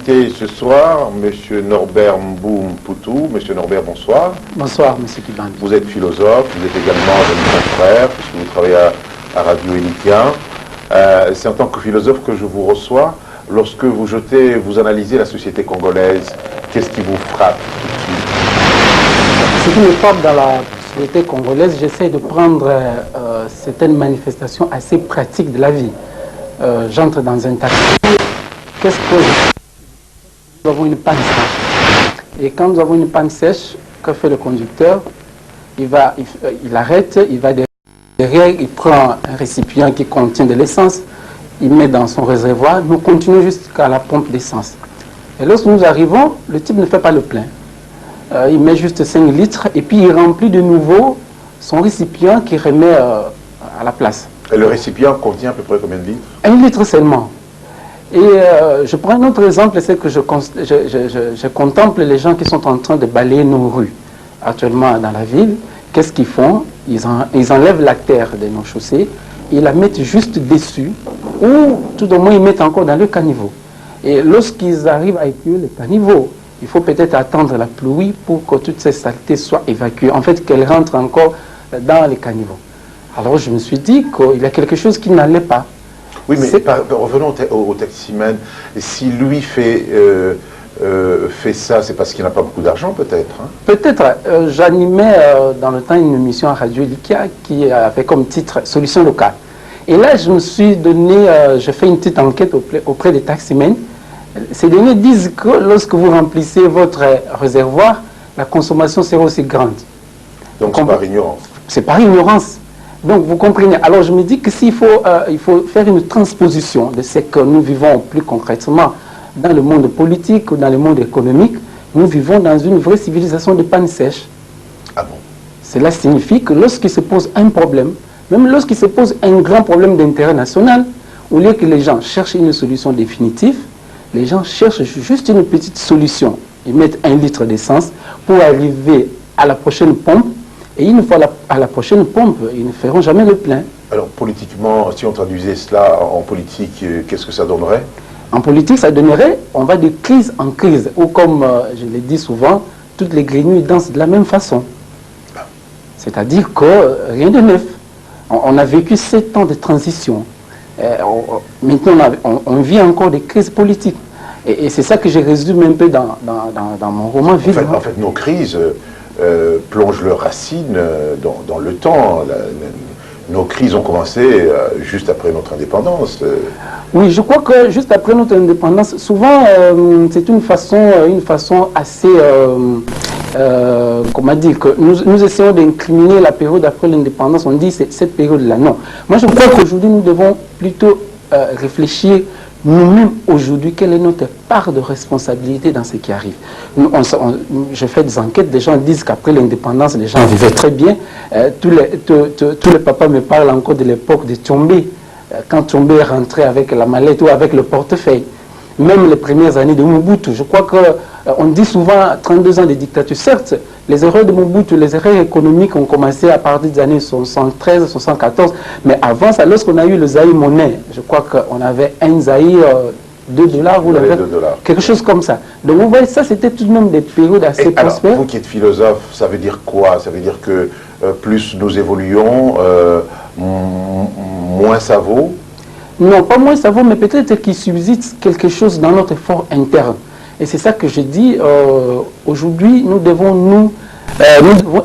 invité ce soir, M. Norbert Mboum Poutou. M. Norbert, bonsoir. Bonsoir, M. Kibandi. Vous êtes philosophe, vous êtes également un confrère, puisque vous travaillez à Radio Elitien. C'est en tant que philosophe que je vous reçois. Lorsque vous analysez la société congolaise, qu'est-ce qui vous frappe tout de suite? Ce qui me frappe dans la société congolaise, j'essaie de prendre certaines manifestations assez pratiques de la vie. J'entre dans un taxi. Qu'est-ce que nous avons une panne sèche? Et quand nous avons une panne sèche, que fait le conducteur? Il arrête, il va derrière, il prend un récipient qui contient de l'essence, il met dans son réservoir, nous continuons jusqu'à la pompe d'essence. Et lorsque nous arrivons, le type ne fait pas le plein. Il met juste 5 litres et puis il remplit de nouveau son récipient qu'il remet à la place. Et le récipient contient à peu près combien de litres? 1 litre seulement. Et je prends un autre exemple, c'est que je contemple les gens qui sont en train de balayer nos rues actuellement dans la ville. Qu'est-ce qu'ils font? Ils enlèvent la terre de nos chaussées, ils la mettent juste dessus, ou tout au moins ils mettent encore dans le caniveau. Et lorsqu'ils arrivent à épurer le caniveau, il faut peut-être attendre la pluie pour que toutes ces saletés soient évacuées. En fait, qu'elles rentrent encore dans les caniveaux. Alors je me suis dit qu'il y a quelque chose qui n'allait pas. Oui, mais revenons au taximan. Si lui fait ça, c'est parce qu'il n'a pas beaucoup d'argent, peut-être, hein? Peut-être. J'animais dans le temps une émission à Radio Elitien qui avait comme titre « Solutions locales ». Et là, je me suis donné, j'ai fait une petite enquête auprès des taximens. Ces derniers disent que lorsque vous remplissez votre réservoir, la consommation sera aussi grande. Donc c'est par ignorance. C'est par ignorance. Donc vous comprenez. Alors je me dis que s'il faut, il faut faire une transposition de ce que nous vivons plus concrètement dans le monde politique ou dans le monde économique, nous vivons dans une vraie civilisation de panne sèche. Ah bon? Cela signifie que lorsqu'il se pose un problème, même lorsqu'il se pose un grand problème d'intérêt national, au lieu que les gens cherchent une solution définitive, les gens cherchent juste une petite solution. Ils mettent 1 litre d'essence pour arriver à la prochaine pompe. Et une fois à la prochaine pompe, ils ne feront jamais le plein. Alors politiquement, si on traduisait cela en politique, qu'est-ce que ça donnerait? En politique, ça donnerait, on va de crise en crise. Ou comme je l'ai dit souvent, toutes les grenouilles dansent de la même façon. C'est-à-dire que rien de neuf. On a vécu 7 ans de transition. Maintenant, on vit encore des crises politiques. Et c'est ça que je résume un peu dans mon roman Vide. En fait, nos crises plongent leurs racines dans le temps. Nos crises ont commencé juste après notre indépendance. Oui, je crois que juste après notre indépendance, souvent c'est une façon assez, comment dire, que nous essayons d'incriminer la période après l'indépendance. On dit cette période-là. Non. Moi, je crois qu'aujourd'hui, nous devons plutôt réfléchir nous-mêmes aujourd'hui, quelle est notre part de responsabilité dans ce qui arrive. Je fais des enquêtes, des gens disent qu'après l'indépendance, les gens vivaient très bien. Tous les papas me parlent encore de l'époque de Tchombé, quand Tchombé est rentré avec la mallette ou avec le portefeuille. Même les premières années de Mobutu, je crois qu'on dit souvent 32 ans de dictature. Certes, les erreurs de Mobutu, les erreurs économiques ont commencé à partir des années 73, 74, mais avant ça, lorsqu'on a eu le Zaïre monnaie, je crois qu'on avait un Zaïre 2 dollars ou quelque chose comme ça. Donc vous voyez, ça c'était tout de même des périodes assez prospères. Alors, vous qui êtes philosophe, ça veut dire quoi? Ça veut dire que plus nous évoluons, moins ça vaut? Non, pas moins ça vaut, mais peut-être qu'il subsiste quelque chose dans notre effort interne. Et c'est ça que je dis, aujourd'hui, nous devons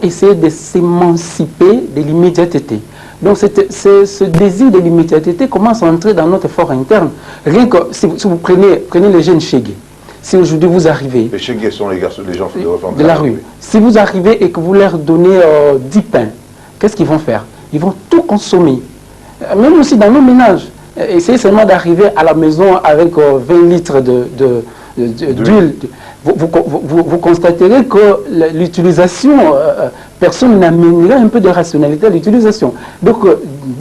essayer de s'émanciper de l'immédiateté. Donc ce désir de l'immédiateté commence à entrer dans notre effort interne. Rien que si vous prenez les jeunes Chégué, si aujourd'hui vous arrivez... Les Chégué sont les gens de la rue. Si vous arrivez et que vous leur donnez 10 pains, qu'est-ce qu'ils vont faire? Ils vont tout consommer. Même aussi dans nos ménages. Essayez seulement d'arriver à la maison avec 20 litres d'huile. Vous constaterez que l'utilisation, personne n'amènera un peu de rationalité à l'utilisation. Donc,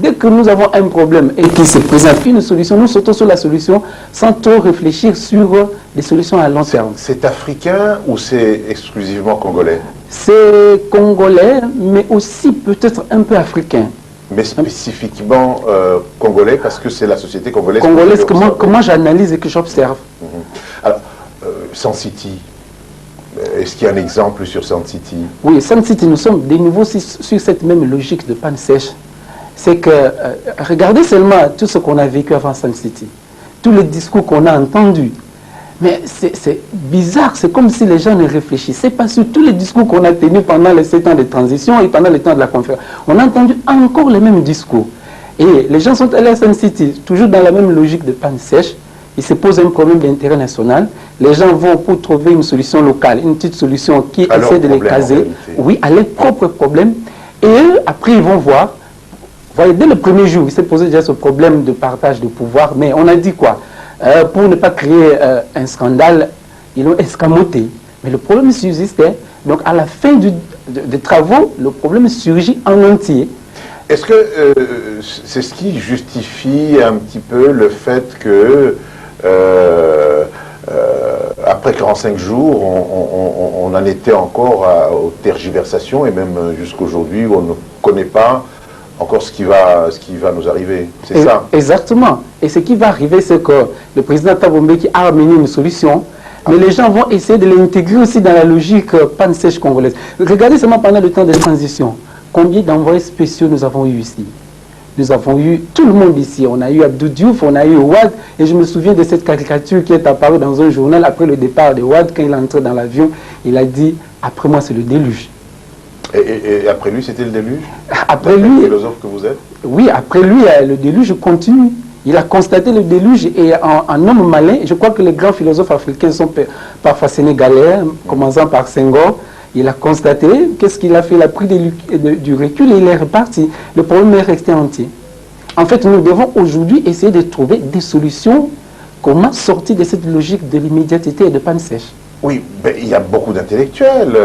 dès que nous avons un problème et qu'il se présente une solution, nous sautons sur la solution sans trop réfléchir sur des solutions à long terme. C'est africain ou c'est exclusivement congolais? C'est congolais, mais aussi peut-être un peu africain. Mais spécifiquement congolais, parce que c'est la société congolaise. Congolaise, que moi j'analyse et que j'observe. Alors, Sun City, est-ce qu'il y a un exemple sur Sun City? Oui, Sun City, nous sommes de nouveau sur cette même logique de panne sèche. C'est que, regardez seulement tout ce qu'on a vécu avant Sun City, tous les discours qu'on a entendus. Mais c'est bizarre, c'est comme si les gens ne réfléchissaient pas sur tous les discours qu'on a tenus pendant les 7 ans de transition et pendant le temps de la conférence. On a entendu encore les mêmes discours. Et les gens sont allés à Sun City, toujours dans la même logique de panne sèche. Il se pose un problème d'intérêt national. Les gens vont pour trouver une solution locale, une petite solution qui essaie de les caser. Oui, à leurs propres problèmes. Et eux, après, ils vont voir. Vous voyez, dès le premier jour, il s'est posé déjà ce problème de partage de pouvoir. Mais on a dit quoi? Pour ne pas créer un scandale, ils l'ont escamoté. Mais le problème subsistait. Donc, à la fin des travaux, le problème surgit en entier. Est-ce que c'est ce qui justifie un petit peu le fait que, après 45 jours, on en était encore aux tergiversations, et même jusqu'aujourd'hui, on ne connaît pas encore ce qui va nous arriver. C'est ça? Exactement. Et ce qui va arriver, c'est que le président Thabo Mbeki a amené une solution, mais les gens vont essayer de l'intégrer aussi dans la logique panne sèche congolaise. Regardez seulement pendant le temps de transition, combien d'envoyés spéciaux nous avons eu ici? Nous avons eu tout le monde ici. On a eu Abdou Diouf, on a eu Ouad, et je me souviens de cette caricature qui est apparue dans un journal après le départ de Ouad. Quand il est entré dans l'avion, il a dit « Après moi, c'est le déluge ». Et après lui, c'était le déluge? Après lui, le philosophe que vous êtes? Oui, après lui, le déluge continue. Il a constaté le déluge et en homme malin, je crois que les grands philosophes africains sont parfois sénégalais, commençant par Senghor. Il a constaté, qu'est-ce qu'il a fait? Il a pris du recul et il est reparti. Le problème est resté entier. En fait, nous devons aujourd'hui essayer de trouver des solutions. Comment sortir de cette logique de l'immédiateté et de panne sèche? Oui, ben, il y a beaucoup d'intellectuels.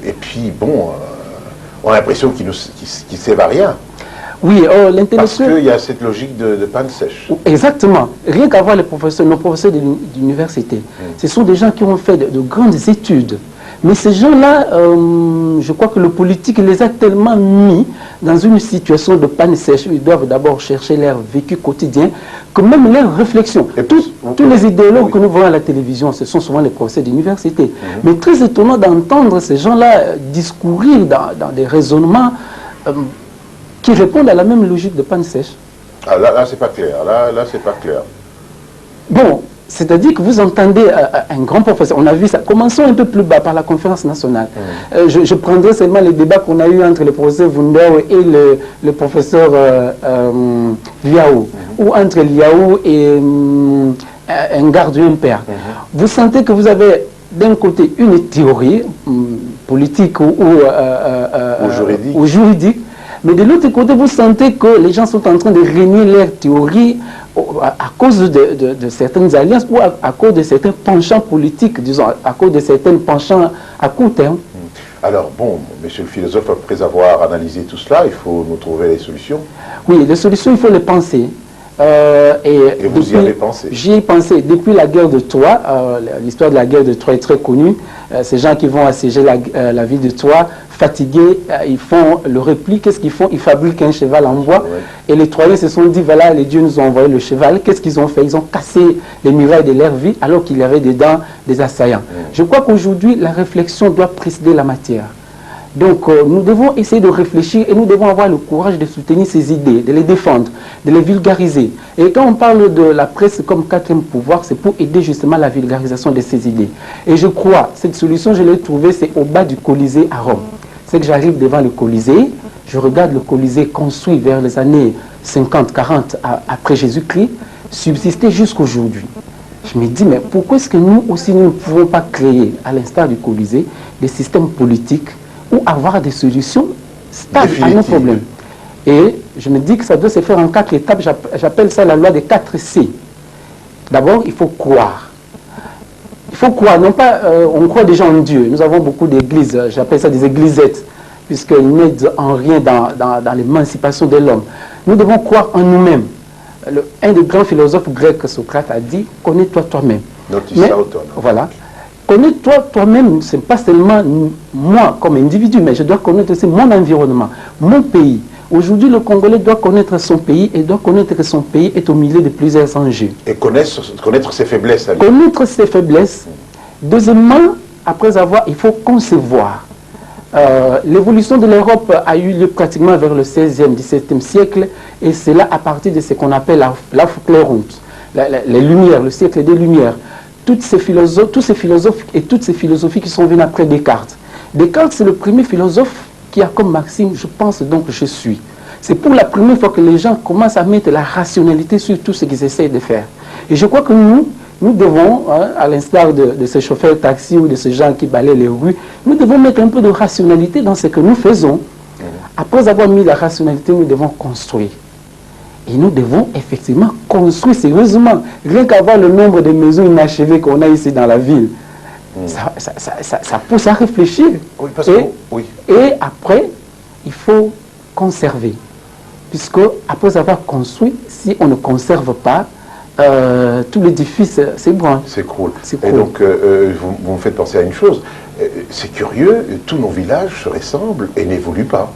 Et puis, bon, on a l'impression qu'ils ne servent à rien. Oui, l'intellectuel... Parce qu'il y a cette logique de panne sèche. Exactement. Rien qu'à voir nos professeurs d'université. Ce sont des gens qui ont fait de grandes études. Mais ces gens-là, je crois que le politique les a tellement mis dans une situation de panne sèche où ils doivent d'abord chercher leur vécu quotidien, que même leurs réflexions. Tous les idéologues que nous voyons à la télévision, ce sont souvent les professeurs d'université. Mais très étonnant d'entendre ces gens-là discourir dans des raisonnements qui répondent à la même logique de panne sèche. Ah, là c'est pas clair. Là c'est pas clair. Bon, c'est-à-dire que vous entendez un grand professeur, on a vu ça, commençons un peu plus bas par la conférence nationale. Je prendrai seulement les débats qu'on a eu entre le professeur Wundao et le professeur Liao, ou entre Liao et un garde un père. Vous sentez que vous avez d'un côté une théorie politique ou juridique, mais de l'autre côté, vous sentez que les gens sont en train de régner leur théorie à cause de certaines alliances ou à cause de certains penchants politiques, disons, à cause de certains penchants à court terme. Alors, bon, monsieur le philosophe, après avoir analysé tout cela, il faut nous trouver les solutions. Oui, les solutions, il faut les penser. Et vous y avez pensé? J'y ai pensé. Depuis la guerre de Troie, l'histoire de la guerre de Troie est très connue. Ces gens qui vont assiéger la ville de Troie, fatigués, ils font le repli. Qu'est-ce qu'ils font? Ils fabriquent un cheval en bois. Et les Troyens se sont dit, voilà, les dieux nous ont envoyé le cheval. Qu'est-ce qu'ils ont fait? Ils ont cassé les murailles de leur ville alors qu'il y avait dedans des assaillants. Je crois qu'aujourd'hui, la réflexion doit précéder la matière. Donc, nous devons essayer de réfléchir et nous devons avoir le courage de soutenir ces idées, de les défendre, de les vulgariser. Et quand on parle de la presse comme quatrième pouvoir, c'est pour aider justement la vulgarisation de ces idées. Et je crois, cette solution, je l'ai trouvée, c'est au bas du Colisée à Rome. C'est que j'arrive devant le Colisée, je regarde le Colisée construit vers les années 50-40 après Jésus-Christ, subsister jusqu'aujourd'hui. Je me dis, mais pourquoi est-ce que nous aussi, nous ne pouvons pas créer, à l'instar du Colisée, des systèmes politiques ou avoir des solutions stables à nos problèmes. Et je me dis que ça doit se faire en 4 étapes. J'appelle ça la loi des 4 C. D'abord, il faut croire. Il faut croire, non pas, on croit déjà en Dieu. Nous avons beaucoup d'églises, j'appelle ça des églisettes, puisqu'ils n'aident en rien dans l'émancipation de l'homme. Nous devons croire en nous-mêmes. Un des grands philosophes grecs, Socrate, a dit, connais-toi toi-même. Voilà. Connais-toi toi-même, ce n'est pas seulement moi comme individu, mais je dois connaître aussi mon environnement, mon pays, Aujourd'hui, le Congolais doit connaître son pays et doit connaître que son pays est au milieu de plusieurs enjeux. Et connaître ses faiblesses. Ali. Connaître ses faiblesses. Deuxièmement, il faut concevoir. L'évolution de l'Europe a eu lieu pratiquement vers le 16e, 17e siècle, et c'est là à partir de ce qu'on appelle l'Aufklärung, les Lumières, le siècle des Lumières. Tous ces philosophes et toutes ces philosophies qui sont venues après Descartes. Descartes, c'est le premier philosophe qui a comme maxime, je pense donc je suis. C'est pour la première fois que les gens commencent à mettre la rationalité sur tout ce qu'ils essayent de faire. Et je crois que nous devons, à l'instar de ces chauffeurs taxi ou de ces gens qui balaient les rues, nous devons mettre un peu de rationalité dans ce que nous faisons. Après avoir mis la rationalité, nous devons construire. Et nous devons effectivement construire sérieusement. Rien qu'avoir le nombre de maisons inachevées qu'on a ici dans la ville, ça pousse à réfléchir. Oui, et après, il faut conserver. Puisque après avoir construit, si on ne conserve pas, tout l'édifice s'ébranle. S'écroule. Et donc, vous me faites penser à une chose. C'est curieux, tous nos villages se ressemblent et n'évoluent pas.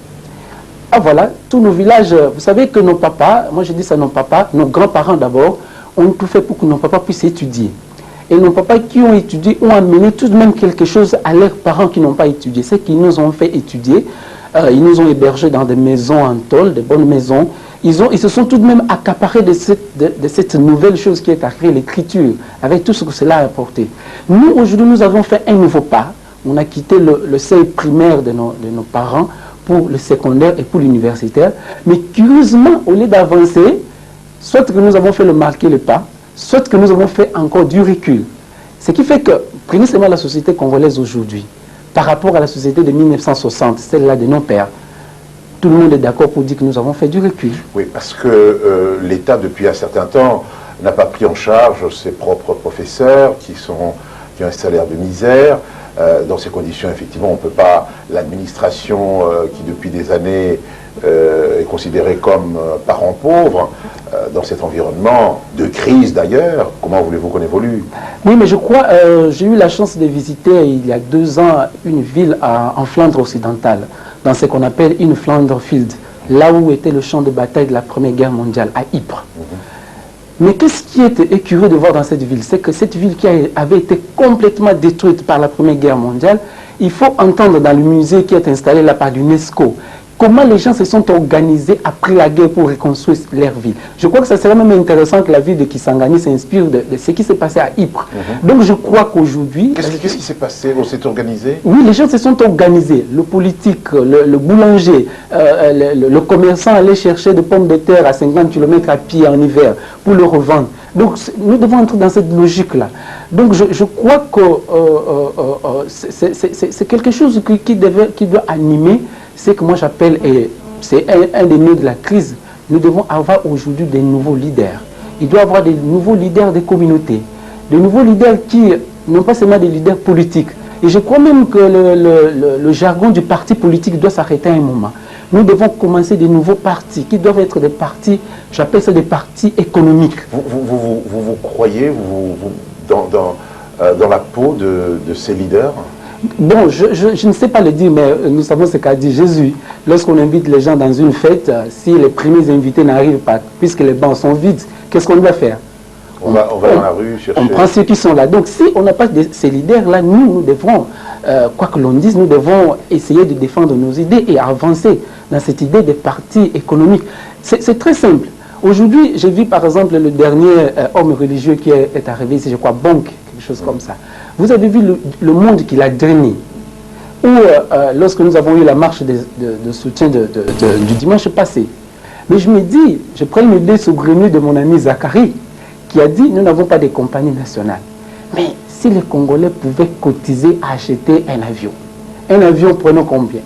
Ah voilà, tous nos villages, vous savez que nos papas, moi je dis ça, nos papas, nos grands-parents d'abord, ont tout fait pour que nos papas puissent étudier. Et nos papas qui ont étudié ont amené tout de même quelque chose à leurs parents qui n'ont pas étudié. C'est qu'ils nous ont fait étudier, ils nous ont hébergés dans des maisons en tôle, des bonnes maisons. Ils se sont tout de même accaparés de cette nouvelle chose qui est arrivée, l'écriture, avec tout ce que cela a apporté. Nous, aujourd'hui, nous avons fait un nouveau pas. On a quitté le seuil primaire de nos parents pour le secondaire et pour l'universitaire. Mais curieusement, au lieu d'avancer, soit que nous avons fait marquer le pas, soit que nous avons fait encore du recul. Ce qui fait que, prenez seulement la société congolaise aujourd'hui, par rapport à la société de 1960, celle-là de nos pères, tout le monde est d'accord pour dire que nous avons fait du recul. Oui, parce que l'État, depuis un certain temps, n'a pas pris en charge ses propres professeurs qui ont un salaire de misère. Dans ces conditions, effectivement, on ne peut pas, l'administration qui depuis des années est considérée comme parent pauvre, dans cet environnement de crise d'ailleurs, comment voulez-vous qu'on évolue? Oui, mais je crois, j'ai eu la chance de visiter il y a 2 ans une ville en Flandre occidentale, dans ce qu'on appelle une Flandre Field, là où était le champ de bataille de la Première Guerre mondiale, à Ypres. Mais qu'est-ce qui est curieux de voir dans cette ville? C'est que cette ville qui avait été complètement détruite par la Première Guerre mondiale, il faut entendre dans le musée qui est installé là par l'UNESCO, comment les gens se sont organisés après la guerre pour reconstruire leur ville. Je crois que ça serait même intéressant que la ville de Kisangani s'inspire de ce qui s'est passé à Ypres. Donc je crois qu'aujourd'hui... Qu'est-ce qui s'est passé? On s'est organisé? Oui, les gens se sont organisés. Le politique, le boulanger, le commerçant allait chercher des pommes de terre à 50 km à pied en hiver pour le revendre. Donc nous devons entrer dans cette logique-là. Donc je crois que c'est quelque chose qui doit animer ce que moi j'appelle, et c'est un des nœuds de la crise, nous devons avoir aujourd'hui des nouveaux leaders. Il doit y avoir des nouveaux leaders des communautés, des nouveaux leaders qui, non pas seulement des leaders politiques. Et je crois même que le jargon du parti politique doit s'arrêter à un moment. Nous devons commencer des nouveaux partis qui doivent être des partis, j'appelle ça des partis économiques. Vous croyez dans la peau de ces leaders? Bon, je ne sais pas le dire, mais nous savons ce qu'a dit Jésus. Lorsqu'on invite les gens dans une fête, si les premiers invités n'arrivent pas, puisque les bancs sont vides, qu'est-ce qu'on doit faire? On va dans la rue chercher... On prend ceux qui sont là. Donc si on n'a pas ces leaders-là, nous devrons, quoi que l'on dise, nous devons essayer de défendre nos idées et avancer dans cette idée des partis économiques. C'est très simple. Aujourd'hui, j'ai vu par exemple le dernier homme religieux qui est arrivé ici, je crois, Bonk, quelque chose comme ça. Vous avez vu le monde qu'il a drainé. Ou lorsque nous avons eu la marche de soutien du dimanche passé. Mais je me dis, je prends une idée saugrenue de mon ami Zachary, qui a dit, nous n'avons pas de compagnie nationale. Mais si les Congolais pouvaient cotiser à acheter un avion prenons combien?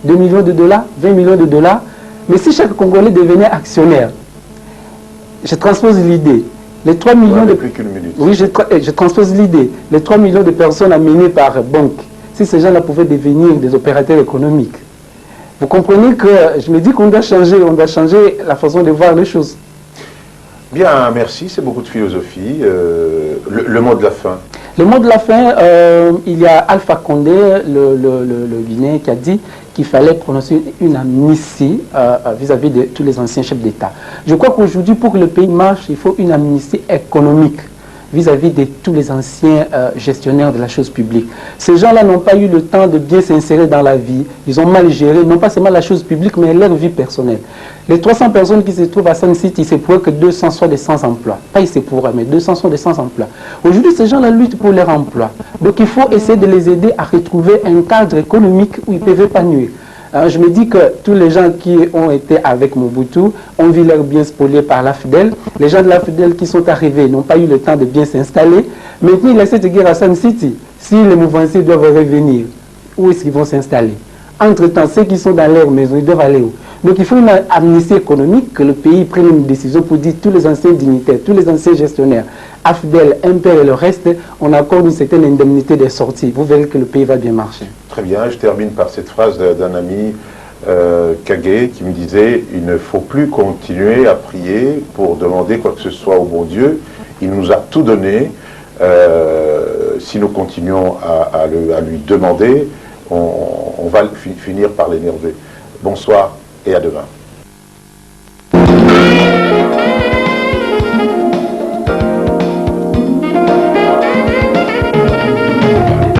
2 millions de dollars, 20 millions de dollars. Mais si chaque Congolais devenait actionnaire, je transpose l'idée. Les 3 millions de... plus qu'une minute. Oui, je transpose l'idée. Les 3 millions de personnes amenées par banque, si ces gens-là pouvaient devenir des opérateurs économiques. Vous comprenez que je me dis qu'on doit changer la façon de voir les choses. Bien, merci, c'est beaucoup de philosophie. Le mot de la fin. Le mot de la fin, il y a Alpha Condé, le Guinéen, qui a dit qu'il fallait prononcer une amnistie vis-à-vis de tous les anciens chefs d'État. Je crois qu'aujourd'hui, pour que le pays marche, il faut une amnistie économique vis-à-vis de tous les anciens gestionnaires de la chose publique. Ces gens-là n'ont pas eu le temps de bien s'insérer dans la vie. Ils ont mal géré, non pas seulement la chose publique, mais leur vie personnelle. Les 300 personnes qui se trouvent à Sun City, il se pourrait que 200 soient des sans-emploi. Pas il se pourrait, mais 200 sont des sans-emploi. Aujourd'hui, ces gens-là luttent pour leur emploi. Donc il faut essayer de les aider à retrouver un cadre économique où ils peuvent épanouir. Je me dis que tous les gens qui ont été avec Mobutu ont vu leur bien spoliés par la FDL. Les gens de la FDL qui sont arrivés n'ont pas eu le temps de bien s'installer. Maintenant, il y a cette guerre à Sun City. Si les mouvanciers doivent revenir, où est-ce qu'ils vont s'installer? Entre-temps, ceux qui sont dans leur maison, ils doivent aller où? Donc il faut une amnistie économique, que le pays prenne une décision pour dire tous les anciens dignitaires, tous les anciens gestionnaires, AFDEL, Imper et le reste, on accorde une certaine indemnité des sorties. Vous verrez que le pays va bien marcher. Très bien, je termine par cette phrase d'un ami, Kagé, qui me disait « Il ne faut plus continuer à prier pour demander quoi que ce soit au bon Dieu. Il nous a tout donné. Si nous continuons à lui demander, on va finir par l'énerver. » Bonsoir et à demain.